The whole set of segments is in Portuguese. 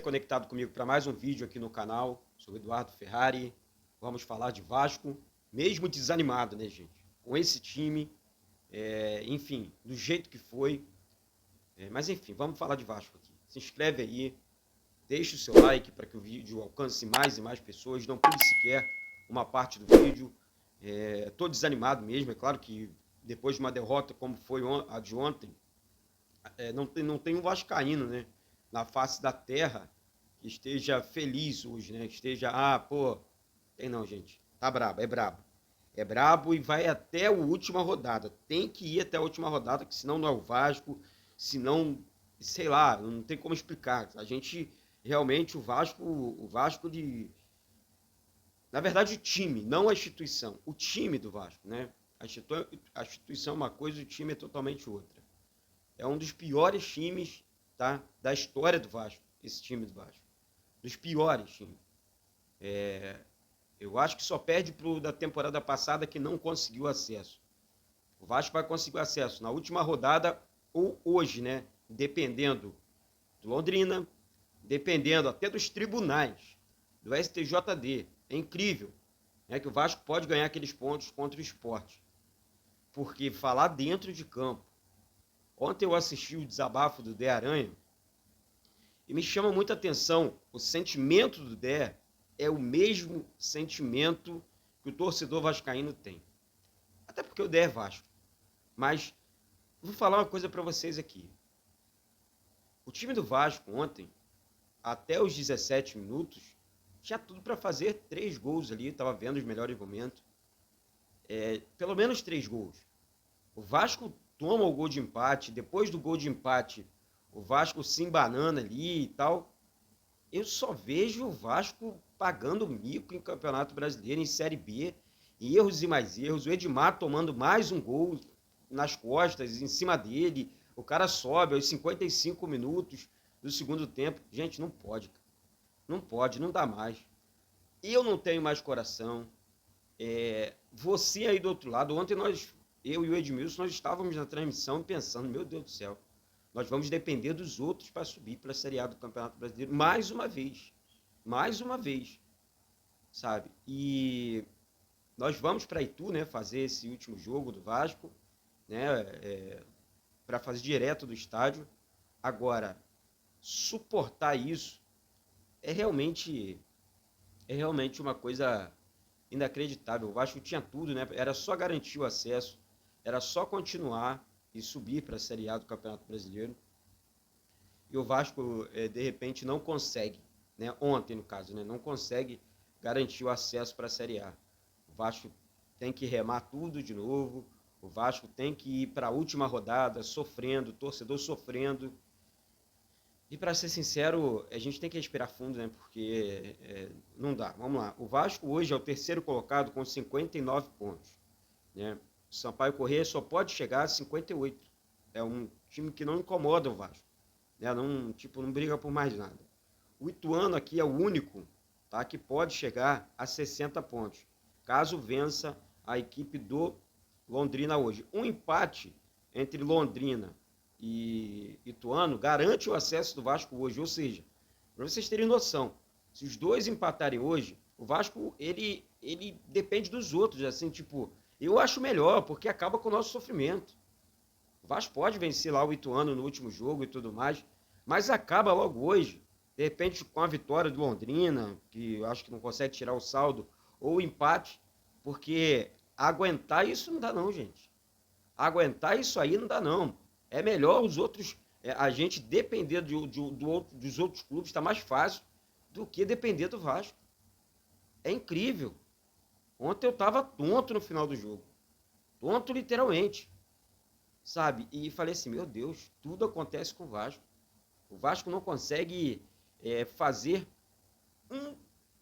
Conectado comigo para mais um vídeo aqui no canal. Sou o Eduardo Ferrari. Vamos falar de Vasco, mesmo desanimado, né, gente? Com esse time, enfim, do jeito que foi. Mas enfim, vamos falar de Vasco aqui. Se inscreve aí, deixa o seu like para que o vídeo alcance mais e mais pessoas. Não pule sequer uma parte do vídeo. Tô desanimado mesmo, é claro que depois de uma derrota como foi a de ontem, não tem um vascaíno, né, na face da terra que esteja feliz hoje, né? Que esteja, tem não, gente. Tá brabo, é brabo. É brabo e vai até a última rodada. Tem que ir até a última rodada, que senão não é o Vasco, senão, sei lá, não tem como explicar. A gente, realmente, o Vasco de... Na verdade, o time, não a instituição. O time do Vasco, né? A instituição é uma coisa, o time é totalmente outra. É um dos piores times, tá, da história do Vasco, esse time do Vasco. Dos piores times. Eu acho que só perde pro da temporada passada, que não conseguiu acesso. O Vasco vai conseguir acesso na última rodada ou hoje, né? Dependendo do Londrina, dependendo até dos tribunais, do STJD. É incrível, né, que o Vasco pode ganhar aqueles pontos contra o Sport. Porque falar dentro de campo. Ontem eu assisti o desabafo do Dé Aranha, e me chama muita atenção, o sentimento do Dé é o mesmo sentimento que o torcedor vascaíno tem. Até porque o Dé é Vasco. Mas vou falar uma coisa para vocês aqui. O time do Vasco ontem, até os 17 minutos, tinha tudo para fazer 3 gols ali, estava vendo os melhores momentos. Pelo menos 3 gols. O Vasco toma o gol de empate, depois do gol de empate, o Vasco se embanana ali e tal. Eu só vejo o Vasco pagando mico em Campeonato Brasileiro, em Série B, erros e mais erros. O Edmar tomando mais um gol nas costas, em cima dele. O cara sobe aos 55 minutos do segundo tempo. Gente, não pode. Não pode, não dá mais. Eu não tenho mais coração. Você aí do outro lado, ontem eu e o Edmilson, nós estávamos na transmissão pensando, meu Deus do céu, nós vamos depender dos outros para subir para a Série A do Campeonato Brasileiro mais uma vez, sabe? E nós vamos para Itu, né, fazer esse último jogo do Vasco, né, para fazer direto do estádio. Agora, suportar isso é realmente uma coisa inacreditável. O Vasco tinha tudo, né? Era só garantir o acesso, era só continuar e subir para a Série A do Campeonato Brasileiro. E o Vasco, de repente, não consegue, né? Ontem, no caso, né? Não consegue garantir o acesso para a Série A. O Vasco tem que remar tudo de novo, o Vasco tem que ir para a última rodada sofrendo, o torcedor sofrendo. E para ser sincero, a gente tem que respirar fundo, né? Porque não dá. Vamos lá. O Vasco hoje é o terceiro colocado com 59 pontos, né? O Sampaio Corrêa só pode chegar a 58. É um time que não incomoda o Vasco, né? Não briga por mais nada. O Ituano aqui é o único, tá, que pode chegar a 60 pontos, caso vença a equipe do Londrina hoje. Um empate entre Londrina e Ituano garante o acesso do Vasco hoje. Ou seja, para vocês terem noção, se os dois empatarem hoje, o Vasco ele depende dos outros, assim, tipo, eu acho melhor, porque acaba com o nosso sofrimento. O Vasco pode vencer lá o Ituano no último jogo e tudo mais, mas acaba logo hoje, de repente com a vitória do Londrina, que eu acho que não consegue tirar o saldo, ou o empate, porque aguentar isso não dá não, gente. Aguentar isso aí não dá não. É melhor os outros, a gente depender dos outros clubes, está mais fácil do que depender do Vasco. É incrível. Ontem eu estava tonto no final do jogo. Tonto literalmente. Sabe? E falei assim, meu Deus, tudo acontece com o Vasco. O Vasco não consegue fazer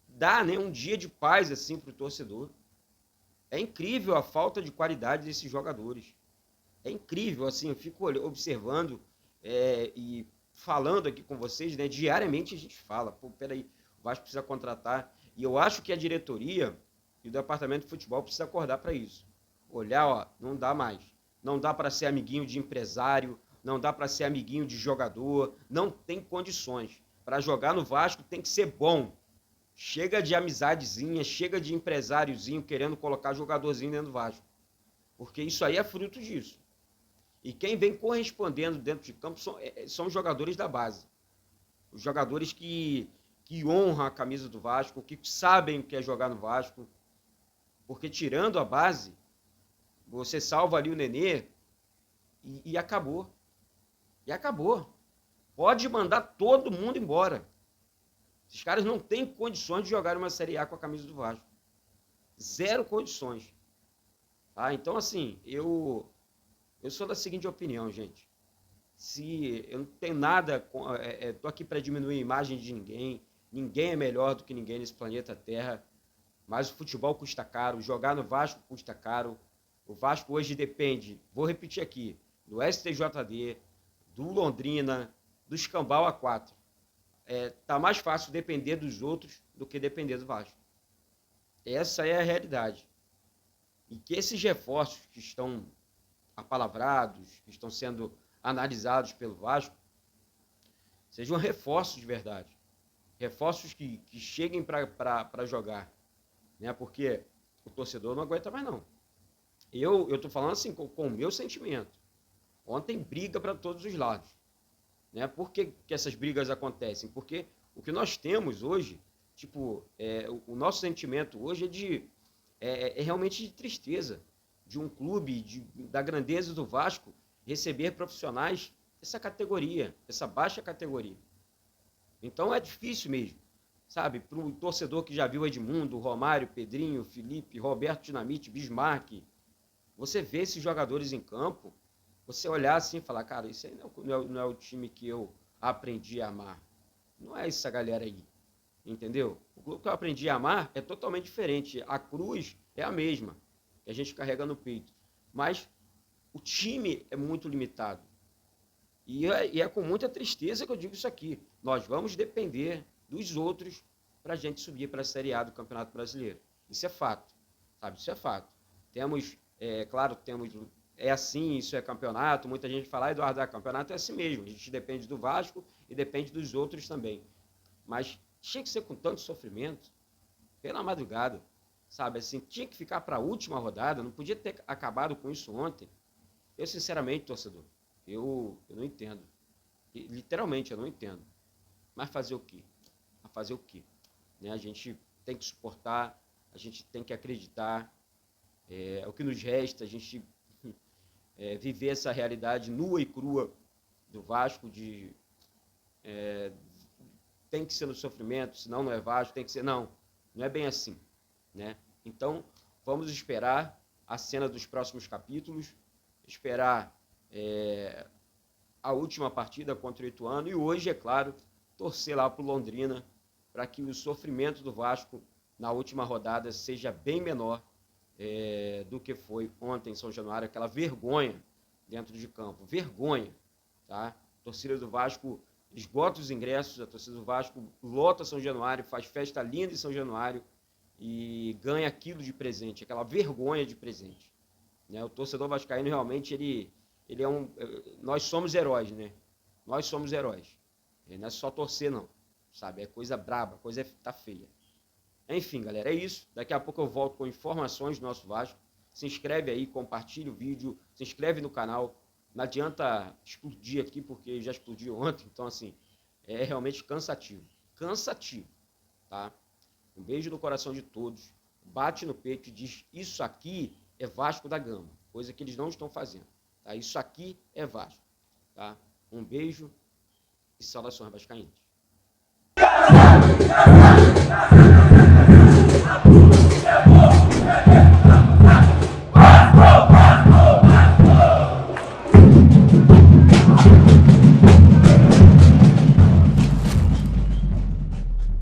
dar, né, um dia de paz assim para o torcedor. É incrível a falta de qualidade desses jogadores. É incrível, assim, eu fico observando e falando aqui com vocês, né? Diariamente a gente fala, pô, peraí, o Vasco precisa contratar. E eu acho que a diretoria e o departamento de futebol precisa acordar para isso. Olhar, ó, não dá mais. Não dá para ser amiguinho de empresário, não dá para ser amiguinho de jogador, não tem condições. Para jogar no Vasco tem que ser bom. Chega de amizadezinha, chega de empresáriozinho querendo colocar jogadorzinho dentro do Vasco. Porque isso aí é fruto disso. E quem vem correspondendo dentro de campo são os jogadores da base. Os jogadores que honram a camisa do Vasco, que sabem o que é jogar no Vasco. Porque tirando a base, você salva ali o Nenê e acabou. E acabou. Pode mandar todo mundo embora. Esses caras não têm condições de jogar uma Série A com a camisa do Vasco. Zero condições. Tá? Então, assim, eu sou da seguinte opinião, gente. Se eu não tenho nada, estou aqui para diminuir a imagem de ninguém. Ninguém é melhor do que ninguém nesse planeta Terra. Mas o futebol custa caro, jogar no Vasco custa caro. O Vasco hoje depende, vou repetir aqui, do STJD, do Londrina, do Escambau A4. Tá mais fácil depender dos outros do que depender do Vasco. Essa é a realidade. E que esses reforços que estão apalavrados, que estão sendo analisados pelo Vasco, sejam reforços de verdade. Reforços que cheguem para jogar. Né? Porque o torcedor não aguenta mais, não. Eu estou falando assim com o meu sentimento. Ontem briga para todos os lados. Né? Por que essas brigas acontecem? Porque o que nós temos hoje, o nosso sentimento hoje é realmente de tristeza de um clube da grandeza do Vasco receber profissionais dessa categoria, dessa baixa categoria. Então é difícil mesmo, sabe? Para o torcedor que já viu Edmundo, Romário, Pedrinho, Felipe, Roberto Dinamite, Bismarck, você vê esses jogadores em campo, você olhar assim e falar, cara, isso aí não é o time que eu aprendi a amar. Não é essa galera aí, entendeu? O clube que eu aprendi a amar é totalmente diferente. A cruz é a mesma, que a gente carrega no peito. Mas o time é muito limitado. E é com muita tristeza que eu digo isso aqui. Nós vamos depender dos outros para a gente subir para a Série A do Campeonato Brasileiro. Isso é fato, sabe? Isso é fato. Temos, é assim, isso é campeonato. Muita gente fala, Eduardo, campeonato é assim mesmo. A gente depende do Vasco e depende dos outros também. Mas tinha que ser com tanto sofrimento, pela madrugada, sabe? Assim, tinha que ficar para a última rodada, não podia ter acabado com isso ontem. Eu, sinceramente, torcedor, eu não entendo. Literalmente, eu não entendo. Mas fazer o quê? Fazer o quê? Né? A gente tem que suportar, a gente tem que acreditar. É o que nos resta, a gente viver essa realidade nua e crua do Vasco, tem que ser no sofrimento, senão não é Vasco, tem que ser... Não é bem assim. Né? Então, vamos esperar a cena dos próximos capítulos, esperar a última partida contra o Ituano e hoje, é claro, torcer lá para o Londrina para que o sofrimento do Vasco na última rodada seja bem menor do que foi ontem em São Januário, aquela vergonha dentro de campo, vergonha, tá? A torcida do Vasco esgota os ingressos, a torcida do Vasco lota São Januário, faz festa linda em São Januário e ganha aquilo de presente, aquela vergonha de presente. Né? O torcedor vascaíno realmente, ele é nós somos heróis, né? Nós somos heróis. Não é só torcer, não, sabe? É coisa braba, coisa tá feia. Enfim, galera, é isso. Daqui a pouco eu volto com informações do nosso Vasco. Se inscreve aí, compartilha o vídeo, se inscreve no canal. Não adianta explodir aqui, porque já explodiu ontem. Então, assim, é realmente cansativo. Cansativo, tá? Um beijo no coração de todos. Bate no peito e diz, isso aqui é Vasco da Gama. Coisa que eles não estão fazendo. Tá? Isso aqui é Vasco. Tá? Um beijo e saudações vascaínas.